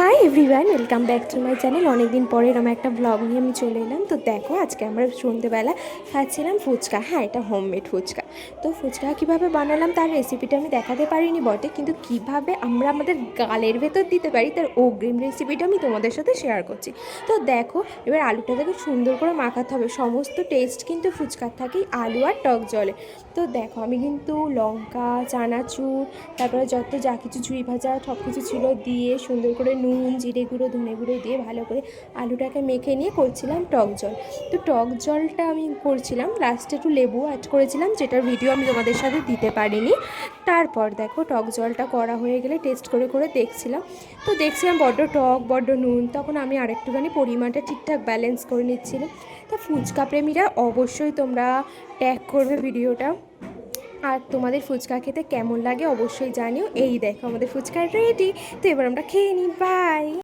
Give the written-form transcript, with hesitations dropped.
Hi everyone, welcome back to my channel. অনেকদিন পরে এরকম একটা ব্লগ নিয়ে আমি চলে এলাম। তো দেখো, আজকে আমরা সন্ধ্যেবেলা খাচ্ছিলাম ফুচকা। হ্যাঁ, এটা হোমমেড ফুচকা। তো ফুচকা কীভাবে বানালাম তার রেসিপিটা আমি দেখাতে পারিনি বটে, কিন্তু কীভাবে আমরা আমাদের গালের ভেতর দিতে পারি তার অগ্রিম রেসিপিটা আমি তোমাদের সাথে শেয়ার করছি। তো দেখো, এবার আলুটাকে সুন্দর করে মাখাতে হবে। সমস্ত টেস্ট কিন্তু ফুচকার থাকেই আলু আর টক জলে। তো দেখো, আমি কিন্তু লঙ্কা, চানাচুর, তারপরে যত যা কিছু ঝুড়ি ভাজা সব কিছু ছিল দিয়ে সুন্দর করে নুন, জিরে গুঁড়ো, ধনে গুঁড়ো দিয়ে ভালো করে আলুটাকে মেখে নিয়ে করছিলাম টক জল। তো টক জলটা আমি করছিলাম, লাস্টে একটু লেবু অ্যাড করেছিলাম, যেটার ভিডিও আমি তোমাদের সাথে দিতে পারিনি। তারপর দেখো, টক জলটা করা হয়ে গেলে টেস্ট করে করে দেখছিলাম। তো দেখছিলাম বড্ড টক, বড্ড নুন, তখন আমি আরেকটুখানি পরিমাণটা ঠিকঠাক ব্যালেন্স করে নিচ্ছিলাম। তা ফুচকা প্রেমীরা অবশ্যই তোমরা ট্যাগ করবে ভিডিওটা। আর তোমাদের ফুচকা খেতে কেমন লাগে অবশ্যই জানিও। এই দেখো, আমাদের ফুচকা রেডি। তো এবার আমরা খেয়ে নিই। বাই।